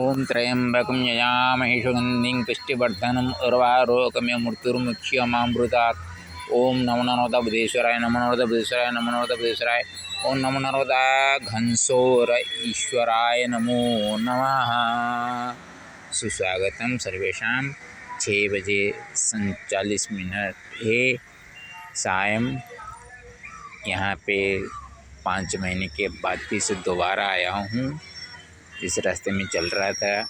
ओम त्र्यंबकं यजामहे सुगन्धिं पुष्टिवर्धनम् उर्वारुकमिव मृत्युर्मुक्षीयमामृतात्। ओम नमो नर्मदा बुद्धेश्वराय, नमो नर्मदा बुद्धेश्वराय, नमो नर्मदा बुद्धेश्वराय। ओम नमो नर्मदा घनसोर ईश्वराय नमो नमः। सुस्वागतम सर्वेषां। 6:47 है सायं। यहाँ पे 5 महीने के बाद फिर से दोबारा आया हूँ। इस रास्ते में चल रहा था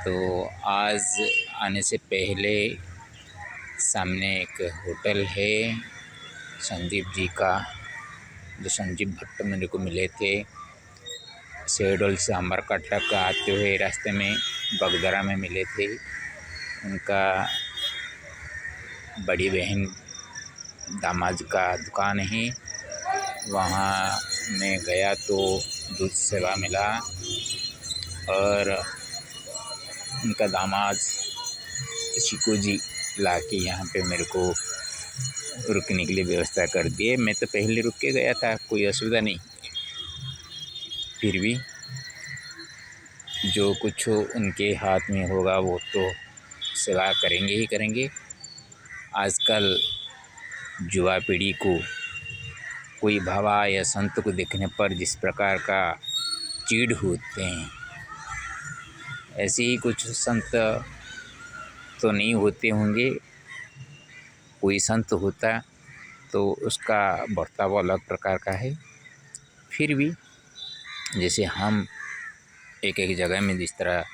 तो आज आने से पहले सामने एक होटल है संदीप जी का, जो संजीव भट्ट मेरे को मिले थे। शहडोल से अमरकटक तक आते हुए रास्ते में बगदरा में मिले थे। उनका बड़ी बहन दामाद का दुकान है, वहाँ मैं गया तो दूध सेवा मिला और उनका दामाद शिकू जी लाके यहाँ पे मेरे को रुकने के लिए व्यवस्था कर दिए। मैं तो पहले रुक के गया था, कोई असुविधा नहीं। फिर भी जो कुछ उनके हाथ में होगा वो तो सेवा करेंगे ही करेंगे। आजकल युवा पीढ़ी को कोई बाबा या संत को देखने पर जिस प्रकार का चीड़ होते हैं, ऐसे ही कुछ संत तो नहीं होते होंगे। कोई संत होता तो उसका बर्ताव अलग प्रकार का है। फिर भी जैसे हम एक एक जगह में जिस तरह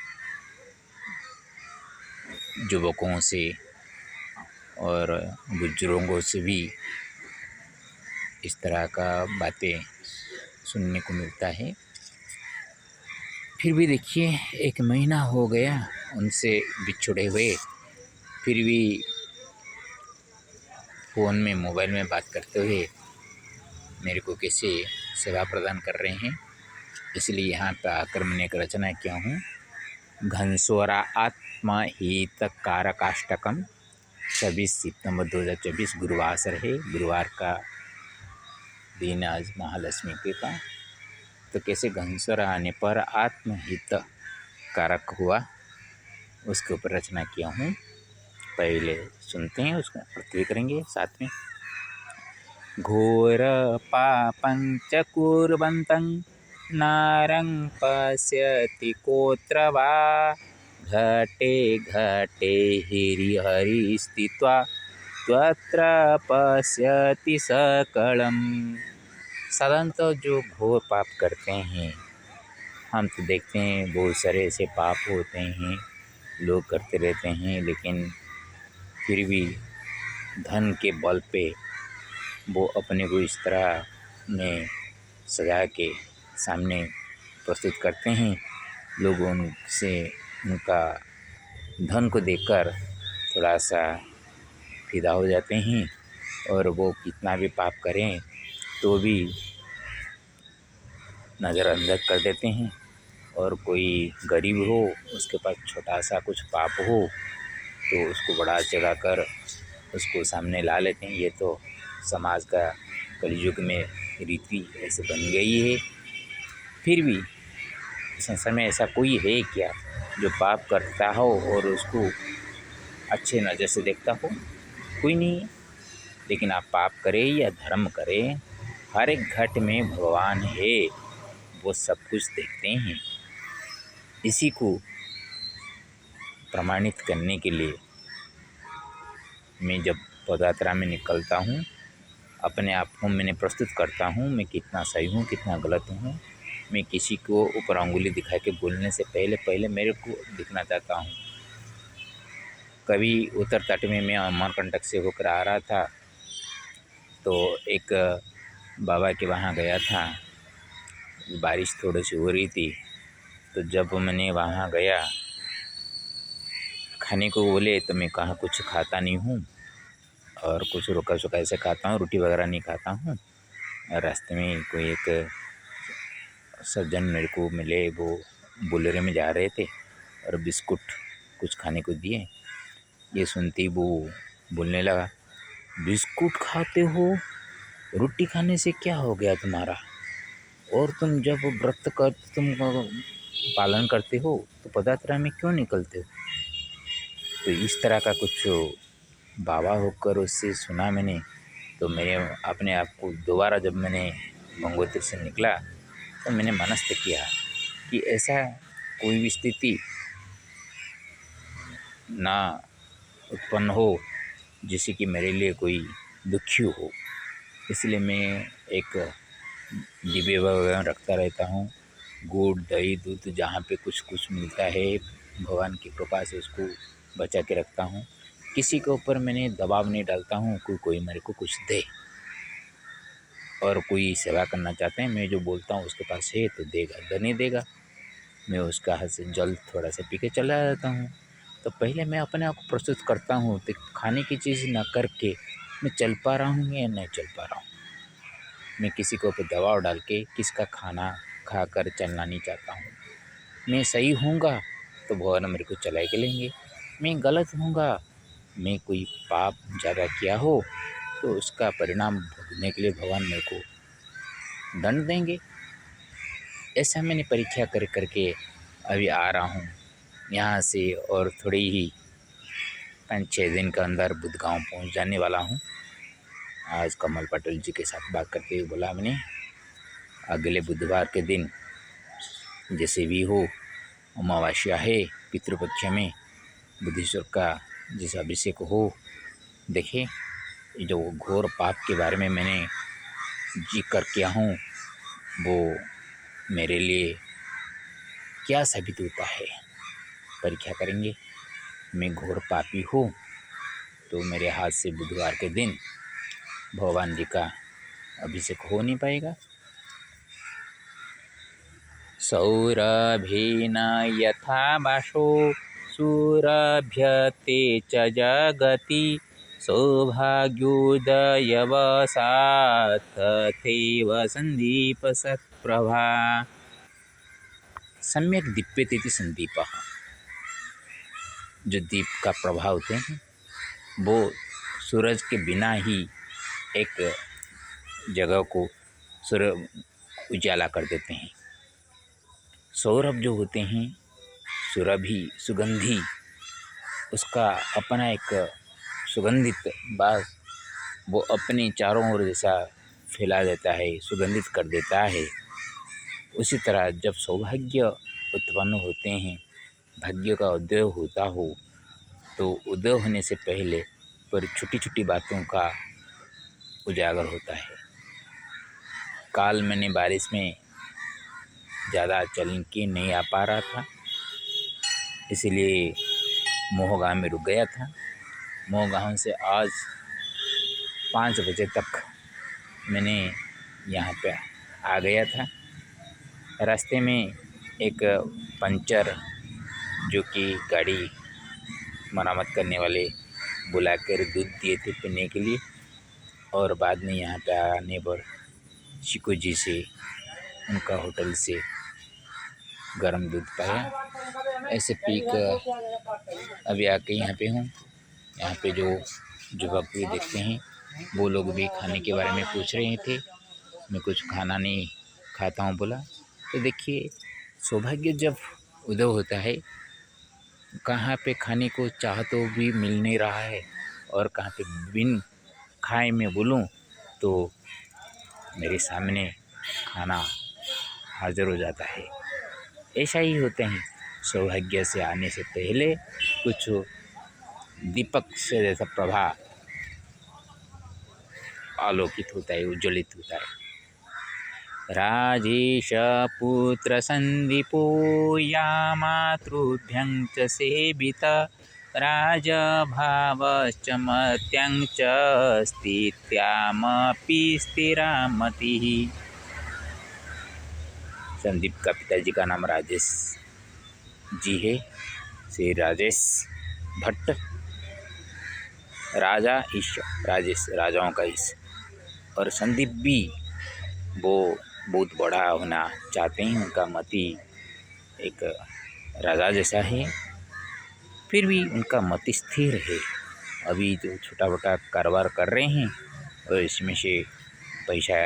युवकों से और बुजुर्गों से भी इस तरह का बातें सुनने को मिलता है। फिर भी देखिए 1 महीना हो गया उनसे बिछुड़े हुए, फिर भी फ़ोन में मोबाइल में बात करते हुए मेरे को कैसे सेवा प्रदान कर रहे हैं। इसलिए यहाँ पर आकर मैंने एक रचना किया हूँ। घनसोरा आत्महितकारकाष्टकम। 26 सितंबर 2024 गुरुवार है। गुरुवार का दिन आज महालक्ष्मी के का। तो कैसे घनसोरा आने पर आत्महित कारक हुआ, उसके ऊपर रचना किया हूँ। पहले सुनते हैं, उसका अर्थ भी करेंगे साथ में। घोर पापंच कुर्वन्तं नारं पश्यति कोत्र वा। घटे घटे हरि स्थित्वा त्वत्र पश्यति सकलम। साधारणतः जो घोर पाप करते हैं, हम तो देखते हैं बहुत सारे ऐसे पाप होते हैं, लोग करते रहते हैं, लेकिन फिर भी धन के बल पे वो अपने को इस तरह में सजा के सामने प्रस्तुत करते हैं। लोग उनसे उनका धन को देखकर थोड़ा सा फिदा हो जाते हैं और वो कितना भी पाप करें तो भी नज़रअंदाज कर देते हैं। और कोई गरीब हो, उसके पास छोटा सा कुछ पाप हो तो उसको बढ़ा चढ़ा कर उसको सामने ला लेते हैं। ये तो समाज का कलयुग में रीति ऐसे बन गई है। फिर भी संसार में ऐसा कोई है क्या जो पाप करता हो और उसको अच्छे नज़र से देखता हो? कोई नहीं है। लेकिन आप पाप करें या धर्म करें, हर एक घट में भगवान है, वो सब कुछ देखते हैं। इसी को प्रमाणित करने के लिए मैं जब पदयात्रा में निकलता हूँ, अपने आप को मैंने प्रस्तुत करता हूँ, मैं कितना सही हूँ, कितना गलत हूँ। मैं किसी को ऊपर अंगुली दिखा के बोलने से पहले मेरे को दिखना चाहता हूँ। कभी उत्तर तट में मैं अमरकंटक से होकर आ रहा था तो एक बाबा के वहाँ गया था। बारिश थोड़ी सी हो रही थी, तो जब मैंने वहाँ गया खाने को बोले तो मैं कहा कुछ खाता नहीं हूँ और कुछ रुका सुखा ऐसे खाता हूँ, रोटी वगैरह नहीं खाता हूँ। रास्ते में कोई एक सज्जन मेरे को मिले, वो बोलेरो में जा रहे थे और बिस्कुट कुछ खाने को दिए। ये सुनते वो बोलने लगा, बिस्कुट खाते हो, रोटी खाने से क्या हो गया तुम्हारा? और तुम जब व्रत कर तुम पालन करते हो तो पदयात्रा में क्यों निकलते हो? तो इस तरह का कुछ बाबा होकर उससे सुना मैंने। तो मैंने अपने आप को दोबारा जब मैंने गंगोत्री से निकला तो मैंने मनस्थ किया कि ऐसा कोई भी स्थिति ना उत्पन्न हो जिससे कि मेरे लिए कोई दुखी हो। इसलिए मैं एक डिब्बे वगैरह रखता रहता हूँ। गुड़, दही, दूध जहाँ पे कुछ कुछ मिलता है भगवान की कृपा से उसको बचा के रखता हूँ। किसी के ऊपर मैंने दबाव नहीं डालता हूँ कि कोई मेरे को कुछ दे, और कोई सेवा करना चाहते हैं, मैं जो बोलता हूँ उसके पास है तो देगा, अगर नहीं देगा मैं उसका हाथ से जल थोड़ा सा पी के चला जाता हूँ। तो पहले मैं अपने आप को प्रस्तुत करता हूँ तो खाने की चीज़ ना करके मैं चल पा रहा हूँ या नहीं चल पा रहा हूँ। मैं किसी के ऊपर दबाव डाल के किसका खाना खाकर चलना नहीं चाहता हूँ। मैं सही होऊंगा तो भगवान मेरे को चला के लेंगे, मैं गलत होऊंगा, मैं कोई पाप ज़्यादा किया हो तो उसका परिणाम भुगतने के लिए भगवान मेरे को दंड देंगे। ऐसा मैंने परीक्षा कर करके अभी आ रहा हूँ यहाँ से, और थोड़े ही 5-6 दिन के अंदर बुद्धगांव पहुँच जाने वाला हूँ। आज कमल पटेल जी के साथ बात करके बोला मैंने अगले बुधवार के दिन जैसे भी हो, अमावस्या है, पितृपक्ष में बुद्धेश्वर का जैसा अभिषेक हो, देखें जो घोर पाप के बारे में मैंने जिक्र किया हूँ वो मेरे लिए क्या साबित होता है, परीक्षा करेंगे। मैं घोर पापी हूँ तो मेरे हाथ से बुधवार के दिन भगवान जी का अभिषेक हो नहीं पाएगा। सौरभेन यथा वाशो सुरभ्यते च जगति सौभाग्योदयवसात् तथैव सन्दीपसत्प्रभा। सम्यक दीप्यते संदीपः। जो दीप का प्रभाव होते हैं वो सूरज के बिना ही एक जगह को सूर्य उजाला कर देते हैं। सौरभ जो होते हैं, सुरभि, सुगंधी, उसका अपना एक सुगंधित बात वो अपने चारों ओर जैसा फैला देता है, सुगंधित कर देता है। उसी तरह जब सौभाग्य उत्पन्न होते हैं, भाग्य का उदय होता हो, तो उदय होने से पहले पर छोटी छोटी बातों का उजागर होता है। काल मैंने बारिश में ज़्यादा चल के नहीं आ पा रहा था, इसलिए मोह गाँव में रुक गया था। मोह गाँव से आज 5 बजे तक मैंने यहाँ पे आ गया था। रास्ते में एक पंचर जो कि गाड़ी मरम्मत करने वाले बुलाकर दूध दिए थे पीने के लिए, और बाद में यहाँ पे आने पर चिकू जी से उनका होटल से गर्म दूध पाया। ऐसे पी कर अभी आके यहाँ पे हूँ। यहाँ पे जो युवक भी देखते हैं वो लोग भी खाने के बारे में पूछ रहे थे। मैं कुछ खाना नहीं खाता हूँ बोला। तो देखिए सौभाग्य जब उदय होता है, कहाँ पे खाने को चाह तो भी मिल नहीं रहा है, और कहाँ पे बिन खाए मैं बोलूँ तो मेरे सामने खाना हाज़िर हो जाता है। ऐसा ही होते हैं, सौभाग्य से आने से पहले कुछ दीपक से जैसा प्रभा आलोकित होता है, उज्ज्वलित होता है। राजेश पुत्र संदीपो या मातृभ्यं च सेविता राजभावश्च मत्यं च स्थित्यामपि स्थिरा मतिः। संदीप का पिताजी का नाम राजेश जी है, श्री राजेश भट्ट। राजा ईश, राजेश राजाओं का ईश, और संदीप भी वो बहुत बड़ा होना चाहते हैं। उनका मति एक राजा जैसा है, फिर भी उनका मति स्थिर है। अभी जो छोटा मोटा कारोबार कर रहे हैं और इसमें से पैसा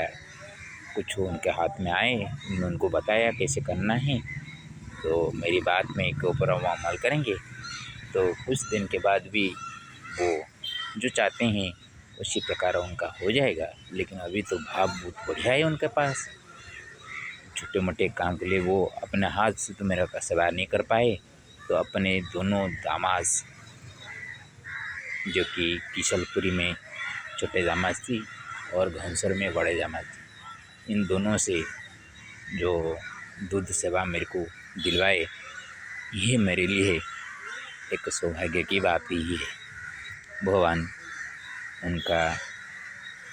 कुछ उनके हाथ में आए, उन्होंने उनको बताया कैसे करना है, तो मेरी बात में के ऊपर वो अमल करेंगे तो कुछ दिन के बाद भी वो जो चाहते हैं उसी प्रकार उनका हो जाएगा। लेकिन अभी तो भाव बहुत बढ़िया है उनके पास। छोटे मोटे काम के लिए वो अपने हाथ से तो मेरा का सेवा नहीं कर पाए, तो अपने दोनों दामाद जो कि किशलपुरी में छोटे दामाद थी और घनसर में बड़े दामाद थी, इन दोनों से जो दूध सेवा मेरे को दिलवाए, ये मेरे लिए एक सौभाग्य की बात ही है। भगवान उनका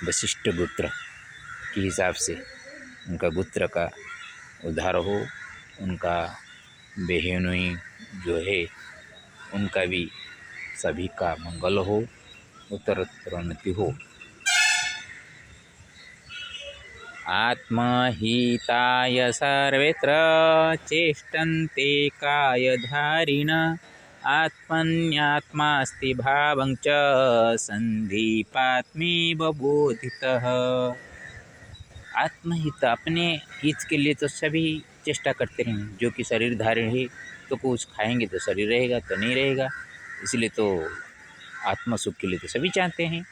वशिष्ठ गोत्र के हिसाब से उनका गोत्र का उद्धार हो, उनका बहनोई जो है उनका भी सभी का मंगल हो, उत्तरोत्तर उन्नति हो। आत्महिताय सर्वत्र चेष्टन्ते कायधारिण आत्मन्यात्मास्ति भावं च संदीपात्मेव बोधितः। आत्महित अपने हित के लिए तो सभी चेष्टा करते रहें। जो कि शरीर धारण है तो कुछ खाएंगे तो शरीर रहेगा तो नहीं रहेगा, इसलिए तो आत्मा सुख के लिए तो सभी चाहते हैं।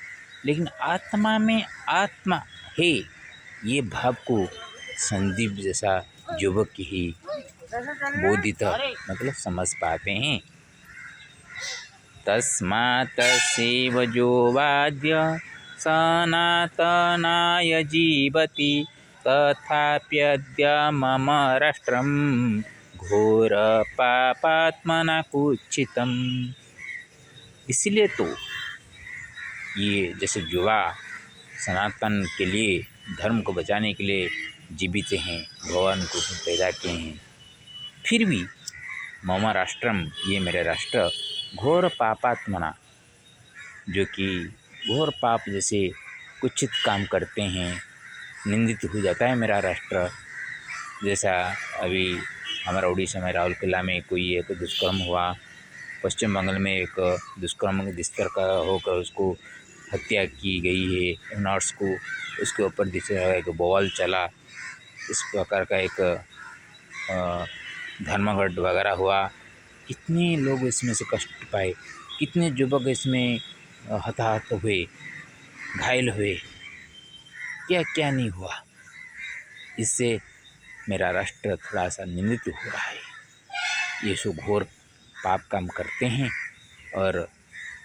लेकिन आत्मा में आत्मा है ये भाव को संदीप जैसा युवक ही बोधित मतलब समझ पाते हैं। तस्मात् सेव जो वाद्य सनातनाय जीवति तथाप्यद्य मम राष्ट्रं घोर पापात्मना कुत्सितम्। इसलिए तो ये जैसे युवा सनातन के लिए धर्म को बचाने के लिए जीवित हैं, भगवान को पैदा किए हैं, फिर भी मम राष्ट्रम ये मेरे राष्ट्र घोर पापात्मना जो कि घोर पाप जैसे कुचित काम करते हैं निंदित हो जाता है मेरा राष्ट्र। जैसा अभी हमारा उड़ीसा में राउरकेला में कोई एक दुष्कर्म हुआ, पश्चिम बंगाल में एक दुष्कर्म बिस्तर का होकर उसको हत्या की गई है नर्स को, उसके ऊपर एक बवाल चला। इस प्रकार का एक धर्मघट वगैरह हुआ, कितने लोग इसमें से कष्ट पाए, कितने युवक इसमें हताहत हुए, घायल हुए, क्या क्या नहीं हुआ। इससे मेरा राष्ट्र थोड़ा सा निंदित हो रहा है। ये सो घोर पाप काम करते हैं और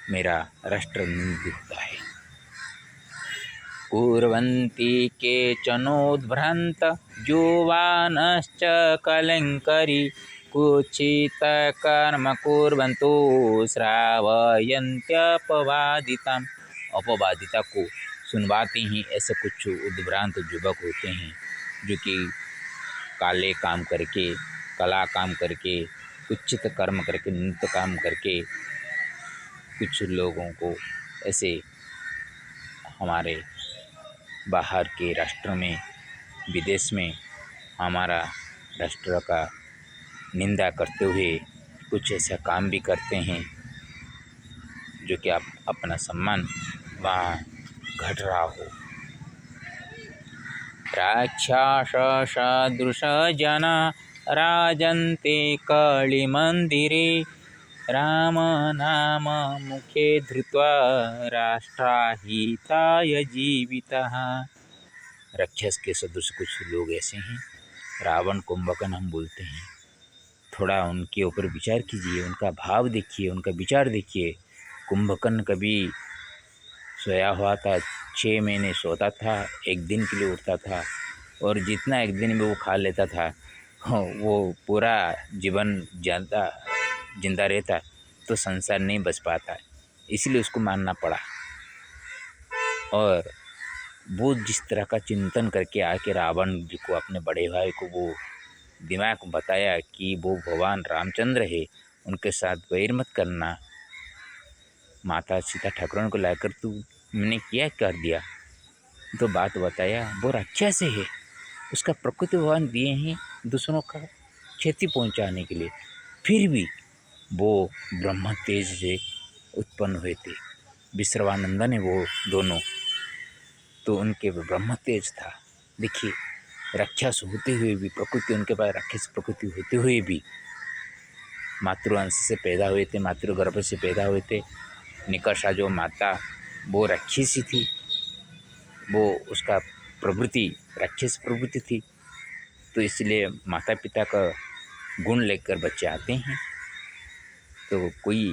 मेरा राष्ट्र निंदित होता है। कुर्वन्ति केचनोद्भ्रान्त युवानश्च कलङ्करी कुचित कर्म कुर्वन्तो श्रावयन्त्यपवादिताम्। अपवादिता को सुनवाते हैं ऐसे कुछ उद्भ्रांत युवक होते हैं जो कि काले काम करके, कला काम करके, कुचित कर्म करके, नित्य काम करके कुछ लोगों को ऐसे हमारे बाहर के राष्ट्र में, विदेश में हमारा राष्ट्र का निंदा करते हुए कुछ ऐसा काम भी करते हैं जो कि आप अपना सम्मान वहाँ घट रहा हो। राक्षस सदृश जना राजन्ते कलिमन्दिरे राम नाम मुखे धृत्वा राष्ट्रहिताय जीवितः। राक्षस के सदृश कुछ लोग ऐसे हैं, रावण कुंभकर्ण हम बोलते हैं। थोड़ा उनके ऊपर विचार कीजिए, उनका भाव देखिए, उनका विचार देखिए। कुंभकर्ण कभी सोया हुआ था, 6 महीने सोता था, एक दिन के लिए उठता था और जितना एक दिन में वो खा लेता था वो पूरा जीवन जिंदा रहता तो संसार नहीं बच पाता, इसलिए उसको मानना पड़ा। और वो जिस तरह का चिंतन करके आके रावण जी को, अपने बड़े भाई को वो दिमाग बताया कि वो भगवान रामचंद्र है, उनके साथ वैर मत करना, माता सीता ठाकुरन को लाकर तू मैंने क्या कर दिया, तो बात बताया। वो राक्षस है, उसका प्रकृति भगवान दिए हैं दूसरों का क्षति पहुंचाने के लिए, फिर भी वो ब्रह्म तेज से उत्पन्न हुए थे। विश्रवानंदन है वो दोनों, तो उनके ब्रह्म तेज था। देखिए राक्षस होते हुए भी, प्रकृति उनके पास राक्षस प्रकृति होते हुए भी मातृवंश से पैदा हुए थे, मातृगर्भ से पैदा हुए थे। निकषा जो माता वो राक्षसी थी, वो उसका प्रवृत्ति राक्षस प्रवृत्ति थी। तो इसलिए माता पिता का गुण लेकर बच्चे आते हैं। तो कोई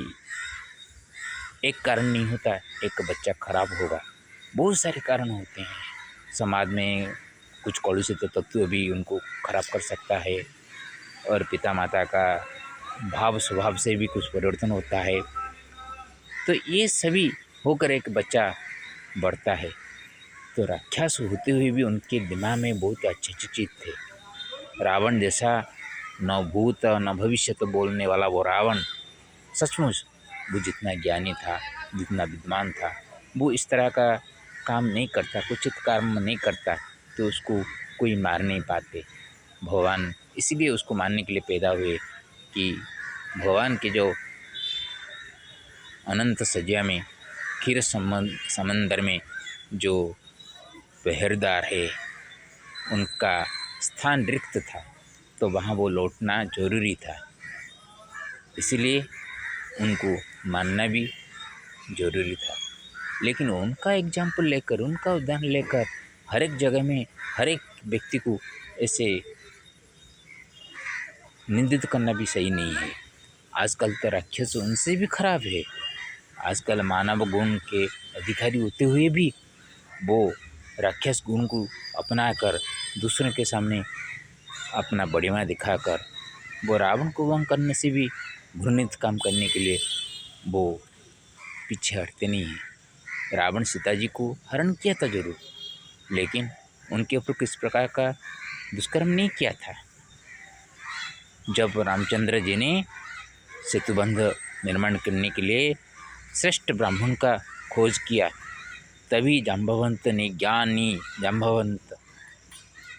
एक कारण नहीं होता एक बच्चा खराब होगा, बहुत सारे कारण होते हैं। समाज में कुछ कलुषित तत्व भी उनको खराब कर सकता है, और पिता माता का भाव स्वभाव से भी कुछ परिवर्तन होता है। तो ये सभी होकर एक बच्चा बढ़ता है। तो राक्षस होते हुए भी उनके दिमाग में बहुत अच्छे अच्छे चीज़ थे। रावण जैसा न भूत न भविष्य तो बोलने वाला वो रावण, सचमुच वो जितना ज्ञानी था, जितना विद्वान था, वो इस तरह का काम नहीं करता, कुचित कर्म नहीं करता, तो उसको कोई मार नहीं पाते। भगवान इसीलिए उसको मारने के लिए पैदा हुए कि भगवान के जो अनंत सज्जा में क्षीर समंदर में जो पहरेदार है उनका स्थान रिक्त था, तो वहाँ वो लौटना जरूरी था। इसीलिए उनको मानना भी जरूरी था। लेकिन उनका एग्जाम्पल लेकर, उनका उदाहरण लेकर हर एक जगह में हर एक व्यक्ति को ऐसे निंदित करना भी सही नहीं है। आजकल तो राक्षस उनसे भी खराब है। आजकल मानव गुण के अधिकारी होते हुए भी वो राक्षस गुण को अपनाकर दूसरों के सामने अपना बढ़िया दिखाकर वो रावण को वंश करने से भी घृणित काम करने के लिए वो पीछे हटते नहीं हैं। रावण सीता जी को हरण किया था जरूर, लेकिन उनके ऊपर किस प्रकार का दुष्कर्म नहीं किया था। जब रामचंद्र जी ने सेतुबंध निर्माण करने के लिए श्रेष्ठ ब्राह्मण का खोज किया, तभी जाम्बवंत ने, ज्ञानी जाम्बवंत,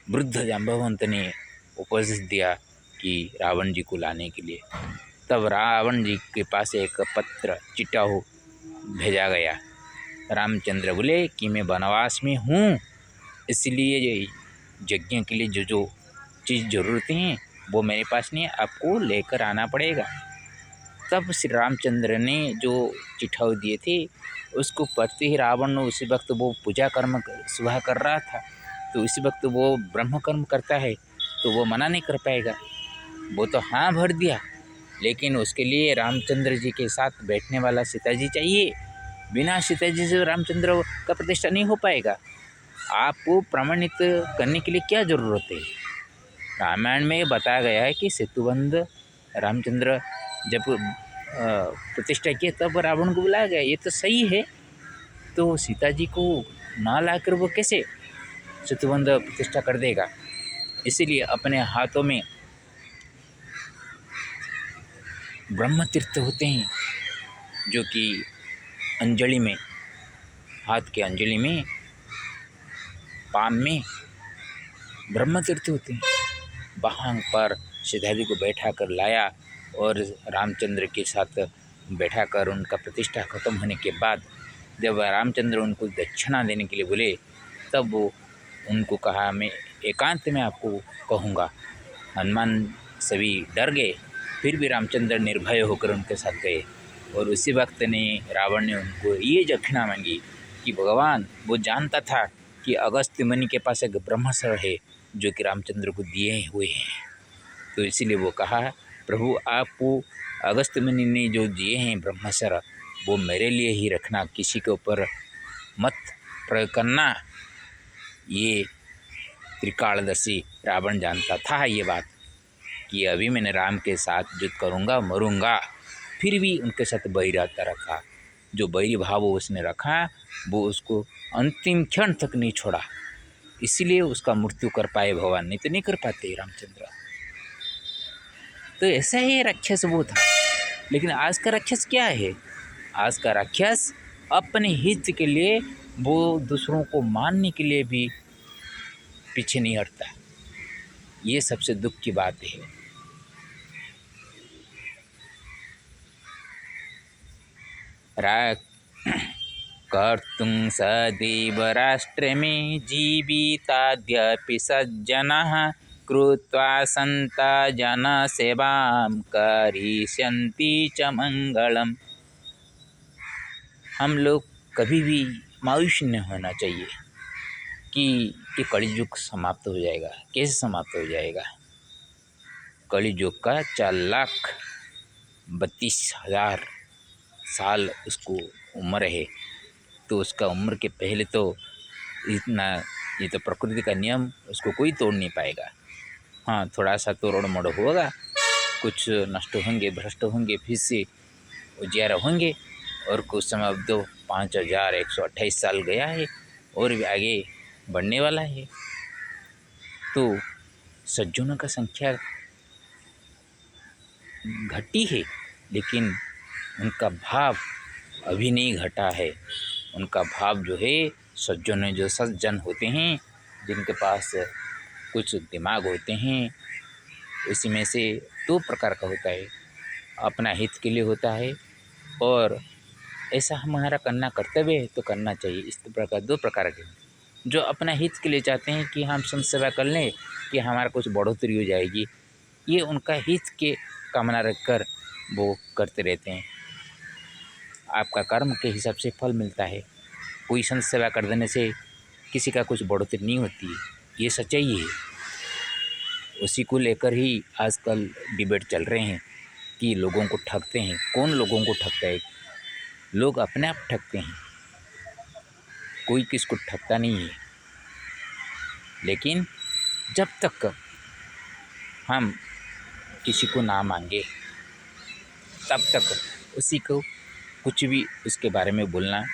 वृद्ध जाम्बवंत ने उपदेश दिया कि रावण जी को लाने के लिए। तब रावण जी के पास एक पत्र चिट्ठा हो भेजा गया। रामचंद्र बोले कि मैं वनवास में हूँ, इसलिए यज्ञ के लिए जो जो चीज़ ज़रूरतें हैं वो मेरे पास नहीं है, आपको लेकर आना पड़ेगा। तब श्री रामचंद्र ने जो चिट्ठा दिए थे उसको पढ़ते ही रावण उसी वक्त वो पूजा कर्म सुबह कर रहा था, तो उसी वक्त वो ब्रह्म कर्म करता है, तो वो मना नहीं कर पाएगा। वो तो हाँ भर दिया, लेकिन उसके लिए रामचंद्र जी के साथ बैठने वाला सीता जी चाहिए। बिना सीता जी से रामचंद्र का प्रतिष्ठा नहीं हो पाएगा। आपको प्रमाणित करने के लिए क्या ज़रूरत है? रामायण में बताया गया है कि सेतुबंध रामचंद्र जब प्रतिष्ठा किए तब रावण को बुलाया गया, ये तो सही है। तो सीता जी को ना लाकर वो कैसे सेतुबंध प्रतिष्ठा कर देगा? इसीलिए अपने हाथों में ब्रह्म तीर्थ होते हैं, जो कि अंजलि में, हाथ के अंजलि में, पाम में ब्रह्म तीर्थ होते हैं। वहाँ पर सीता जी को बैठा कर लाया और रामचंद्र के साथ बैठा कर उनका प्रतिष्ठा खत्म होने के बाद जब रामचंद्र उनको दक्षिणा देने के लिए बोले, तब वो उनको कहा मैं एकांत में आपको कहूँगा। हनुमान सभी डर गए, फिर भी रामचंद्र निर्भय होकर उनके साथ गए। और उसी वक्त ने रावण ने उनको ये दक्षिणा मांगी कि भगवान वो जानता था कि अगस्त्य मुनि के पास एक ब्रह्मास्त्र है जो कि रामचंद्र को दिए हुए हैं, तो इसीलिए वो कहा प्रभु आपको अगस्त्य मुनि ने जो दिए हैं ब्रह्मास्त्र वो मेरे लिए ही रखना, किसी के ऊपर मत प्रयोग करना। ये त्रिकालदर्शी रावण जानता था ये बात कि अभी मैंने राम के साथ युद्ध करूँगा, मरूँगा, फिर भी उनके साथ बैराता रखा। जो बैरी भाव उसने रखा वो उसको अंतिम क्षण तक नहीं छोड़ा, इसीलिए उसका मृत्यु कर पाए भगवान, नहीं तो नहीं कर पाते रामचंद्र। तो ऐसा ही राक्षस वो था। लेकिन आज का राक्षस क्या है? आज का राक्षस अपने हित के लिए वो दूसरों को मारने के लिए भी पीछे नहीं हटता। ये सबसे दुख की बात है। कर्तुं सदैव राष्ट्रे में जीविताद्यपि सज्जनः कृत्वा सन्ता जनसेवां करिष्यन्ति च मंगलम। हम लोग कभी भी मायूस नहीं होना चाहिए कि ये कलियुग समाप्त हो जाएगा। कैसे समाप्त हो जाएगा? कलियुग का 4,32,000 साल उसको उम्र है, तो उसका उम्र के पहले तो इतना, ये तो प्रकृति का नियम, उसको कोई तोड़ नहीं पाएगा। हाँ, थोड़ा सा तो रोड़ मोड़ होगा, कुछ नष्ट होंगे, भ्रष्ट होंगे, फिर से उजियारा होंगे, और कुछ समय अब तो 5,128 साल गया है और भी आगे बढ़ने वाला है। तो सज्जनों का संख्या घटी है, लेकिन उनका भाव अभी नहीं घटा है। उनका भाव जो है, सज्जन जो सज्जन होते हैं, जिनके पास कुछ दिमाग होते हैं, उसी में से 2 प्रकार का होता है। अपना हित के लिए होता है, और ऐसा हमारा करना कर्तव्य है तो करना चाहिए। इस प्रकार 2 प्रकार के, जो अपना हित के लिए चाहते हैं कि हम संत सेवा कर लें, कि हमारा कुछ बढ़ोतरी हो जाएगी, ये उनका हित के कामना रखकर वो करते रहते हैं। आपका कर्म के हिसाब से फल मिलता है। कोई संत सेवा कर देने से किसी का कुछ बढ़ोतरी नहीं होती है, ये सच्चाई है। उसी को लेकर ही आजकल डिबेट चल रहे हैं कि लोगों को ठगते हैं। कौन लोगों को ठगता है? लोग अपने आप ठगते हैं, कोई किसको ठगता नहीं है। लेकिन जब तक हम किसी को ना मांगे, तब तक उसी को कुछ भी उसके बारे में बोलना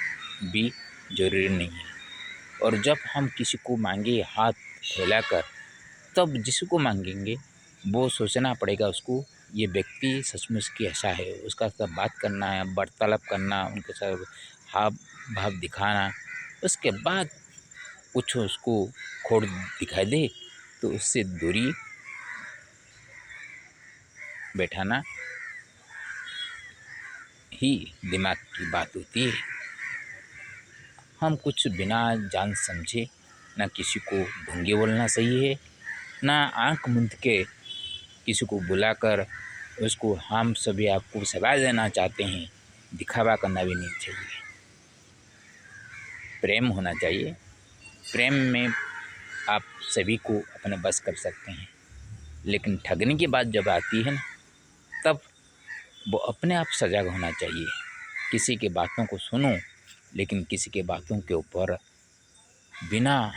भी ज़रूरी नहीं है। और जब हम किसी को मांगे हाथ फैलाकर, तब जिसको मांगेंगे वो सोचना पड़ेगा उसको, ये व्यक्ति सचमुच की ऐसा है, उसका साथ बात करना है, वार्तालाप करना, उनके साथ हाव भाव दिखाना। उसके बाद कुछ उसको खोड़ दिखाई दे तो उससे दूरी बैठाना ही दिमाग की बात होती है। हम कुछ बिना जान समझे ना किसी को ढोंगी बोलना सही है, ना आंख मूंद के किसी को बुलाकर उसको हम सभी आपको सेवा देना चाहते हैं, दिखावा करना भी नहीं चाहिए। प्रेम होना चाहिए। प्रेम में आप सभी को अपने बस कर सकते हैं, लेकिन ठगने की बात जब आती है ना, तब वो अपने आप सजग होना चाहिए। किसी की बातों को सुनो, लेकिन किसी के बातों के ऊपर बिना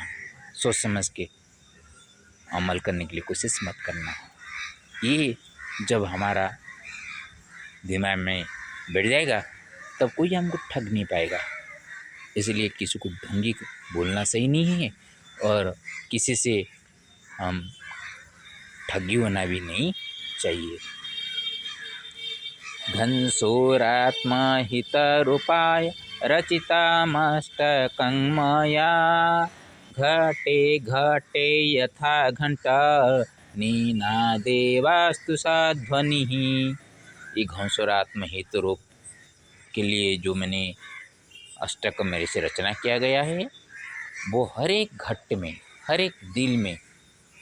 सोच समझ के अमल करने के लिए कोशिश मत करना। ये जब हमारा दिमाग में बैठ जाएगा, तब कोई हमको ठग नहीं पाएगा। इसलिए किसी को ढोंगी बोलना सही नहीं है, और किसी से हम ठगी होना भी नहीं चाहिए। घनसोरात्महितरूपाय रचितामष्टकं मया, घटे घटे यथा घंटा निनादे वास्तु सा ध्वनिः। ये घनसोरात्महित रूप के लिए जो मैंने अष्टक मेरे से रचना किया गया है, वो हर एक घट में, हर एक दिल में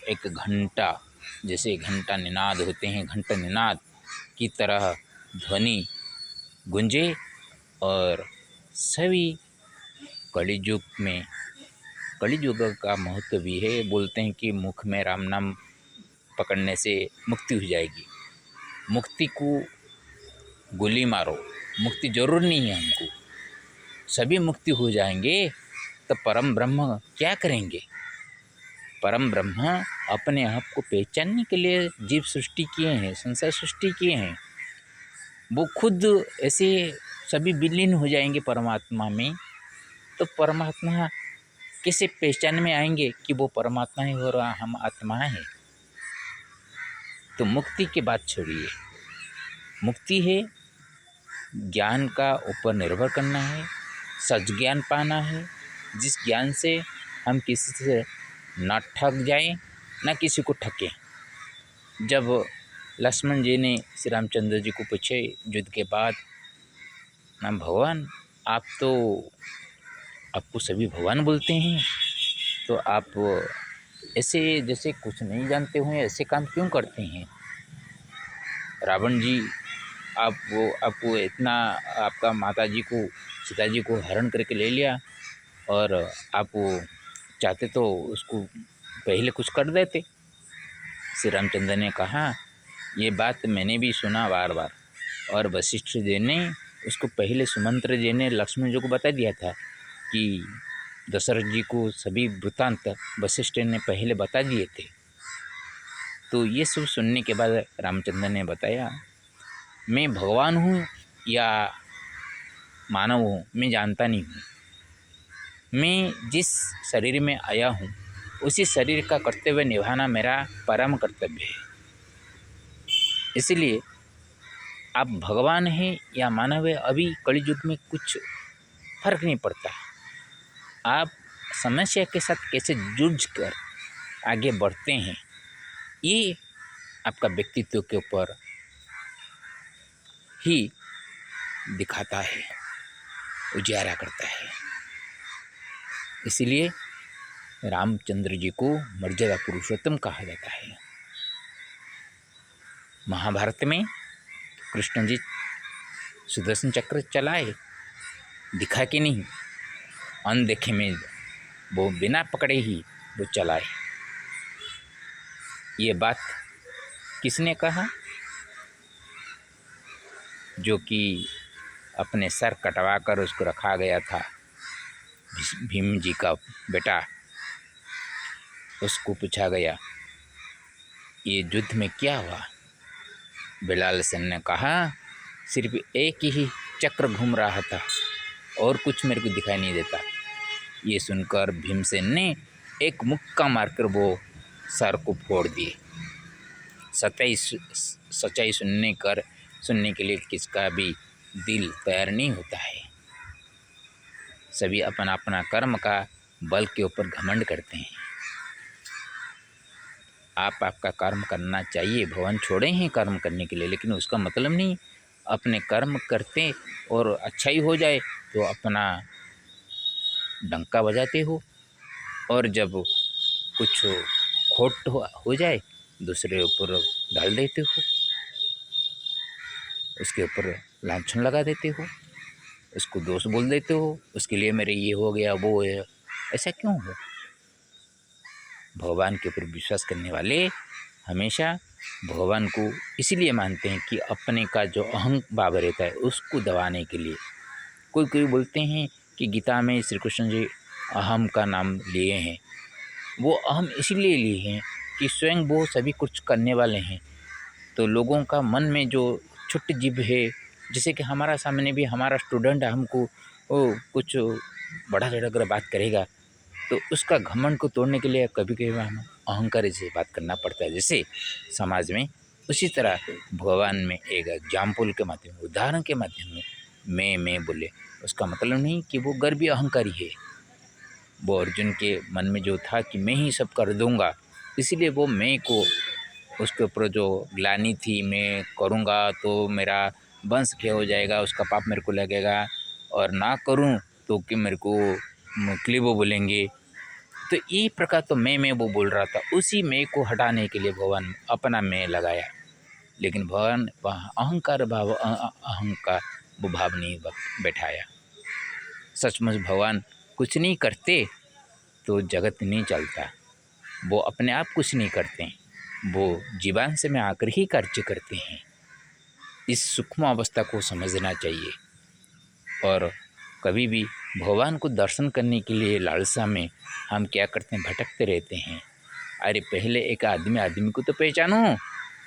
एक घंटा, जैसे घंटा निनाद होते हैं, घंटा निनाद की तरह ध्वनि गूंजे। और सभी कलियुग में, कलियुग का महत्व भी है। बोलते हैं कि मुख में राम नाम पकड़ने से मुक्ति हो जाएगी। मुक्ति को गोली मारो, मुक्ति जरूर नहीं है हमको। सभी मुक्ति हो जाएंगे तो परम ब्रह्म क्या करेंगे? परम ब्रह्म अपने आप को पहचानने के लिए जीव सृष्टि किए हैं, संसार सृष्टि किए हैं। वो खुद ऐसे सभी विलीन हो जाएंगे परमात्मा में, तो परमात्मा कैसे पहचान में आएंगे कि वो परमात्मा है और हम आत्मा है? तो मुक्ति की बात छोड़िए। मुक्ति है ज्ञान का ऊपर निर्भर करना है, सच ज्ञान पाना है, जिस ज्ञान से हम किसी से न ठग जाएं, न किसी को ठकें। जब लक्ष्मण जी ने श्री रामचंद्र जी को पूछे युद्ध के बाद, ना भगवान आप तो आपको सभी भगवान बोलते हैं, तो आप ऐसे जैसे कुछ नहीं जानते हुए ऐसे काम क्यों करते हैं? रावण जी आपको इतना, आपका माता जी को, सीता जी को हरण करके ले लिया, और आप चाहते तो उसको पहले कुछ कर देते। श्री रामचंद्र ने कहा, ये बात मैंने भी सुना बार बार, और वशिष्ठ जी ने उसको पहले, सुमंत्र जी ने लक्ष्मण जी को बता दिया था कि दशरथ जी को सभी वृत्तांत वशिष्ठ ने पहले बता दिए थे। तो ये सब सुनने के बाद रामचंद्र ने बताया, मैं भगवान हूँ या मानव हूँ मैं जानता नहीं हूँ। मैं जिस शरीर में आया हूँ उसी शरीर का कर्तव्य निभाना मेरा परम कर्तव्य है। इसलिए आप भगवान हैं या मानव है, अभी कलयुग में कुछ फर्क नहीं पड़ता। आप समस्या के साथ कैसे जूझ कर आगे बढ़ते हैं, ये आपका व्यक्तित्व के ऊपर ही दिखाता है, उजाला करता है। इसलिए रामचंद्र जी को मर्यादा पुरुषोत्तम कहा जाता है। महाभारत में कृष्ण जी सुदर्शन चक्र चलाए, दिखा कि नहीं, अनदेखे में वो बिना पकड़े ही वो चलाए। ये बात किसने कहा? जो कि अपने सर कटवा कर उसको रखा गया था, भीम जी का बेटा। उसको पूछा गया, ये युद्ध में क्या हुआ? बिलाल सेन ने कहा, सिर्फ एक ही चक्र घूम रहा था और कुछ मेरे को दिखाई नहीं देता। ये सुनकर भीमसेन ने एक मुक्का मारकर वो सर को फोड़ दिए। सच्चाई सुनने के लिए किसका भी दिल तैयार नहीं होता है। सभी अपना अपना कर्म का बल के ऊपर घमंड करते हैं। आपका कर्म करना चाहिए, भगवान छोड़े हैं कर्म करने के लिए, लेकिन उसका मतलब नहीं अपने कर्म करते और अच्छा ही हो जाए तो अपना डंका बजाते हो, और जब कुछ खोट हो जाए दूसरे ऊपर डाल देते हो, उसके ऊपर लांछन लगा देते हो, उसको दोष बोल देते हो, उसके लिए मेरे ये हो गया वो है। ऐसा क्यों हो? भगवान के ऊपर विश्वास करने वाले हमेशा भगवान को इसलिए मानते हैं कि अपने का जो अहं भाव रहता है उसको दबाने के लिए। कोई बोलते हैं कि गीता में श्री कृष्ण जी अहम का नाम लिए हैं। वो अहम इसलिए लिए हैं कि स्वयं वो सभी कुछ करने वाले हैं, तो लोगों का मन में जो छोटी जीभ है, जैसे कि हमारा सामने भी हमारा स्टूडेंट हमको कुछ बढ़ा चढ़ा कर बात करेगा, तो उसका घमंड को तोड़ने के लिए कभी कभी हम अहंकार से बात करना पड़ता है, जैसे समाज में। उसी तरह भगवान में एक एग्जाम्पल के माध्यम, उदाहरण के माध्यम में मैं बोले, उसका मतलब नहीं कि वो गर्वी अहंकारी है। वो अर्जुन के मन में जो था कि मैं ही सब कर दूंगा, इसलिए वो मैं को, उसके ऊपर जो ग्लानि थी, मैं करूँगा तो मेरा वंश क्षय हो जाएगा, उसका पाप मेरे को लगेगा, और ना करूँ तो कि मेरे को क्लीबो बोलेंगे। तो ये प्रकार तो मैं वो बोल रहा था, उसी मैं को हटाने के लिए भगवान अपना मैं लगाया। लेकिन भगवान अहंकार भाव अहंकार वो भाव नहीं बैठाया। सचमुच भगवान कुछ नहीं करते तो जगत नहीं चलता। वो अपने आप कुछ नहीं करते, वो जीवन से में आकर ही कार्य करते हैं। इस सूक्ष्म अवस्था को समझना चाहिए। और कभी भी भगवान को दर्शन करने के लिए लालसा में हम क्या करते हैं, भटकते रहते हैं। अरे पहले एक आदमी को तो पहचानो,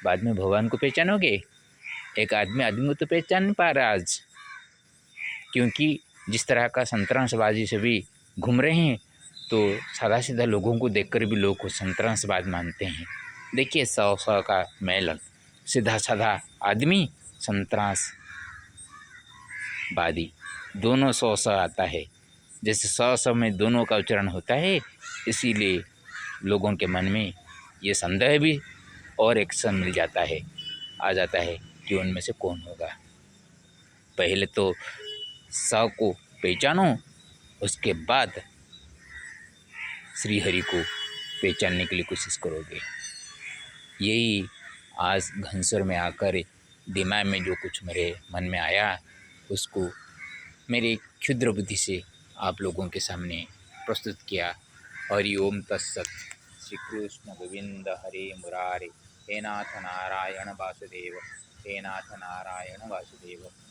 बाद में भगवान को पहचानोगे। एक आदमी को तो पहचान नहीं पा रहा आज, क्योंकि जिस तरह का संतरासबाजी से भी घूम रहे हैं, तो सादा सीधा लोगों को देखकर भी लोग को संतरासबाज मानते हैं। देखिए 100 का मेलन, सीधा साधा आदमी संतरासवादी, दोनों 100 आता है। जैसे 100 में दोनों का उच्चारण होता है, इसीलिए लोगों के मन में ये संदेह भी और एक्शन मिल जाता है, आ जाता है कि उनमें से कौन होगा। पहले तो 100 को पहचानो, उसके बाद श्री हरि को पहचानने के लिए कोशिश करोगे। यही आज घनस्वर में आकर दिमाग में जो कुछ मेरे मन में आया उसको मेरी क्षुद्र बुद्धि से आप लोगों के सामने प्रस्तुत किया। हरि ओम तत्सत। श्री कृष्ण गोविंद हरे मुरारे। हे नाथ नारायण वासुदेव। हे नाथ नारायण वासुदेव।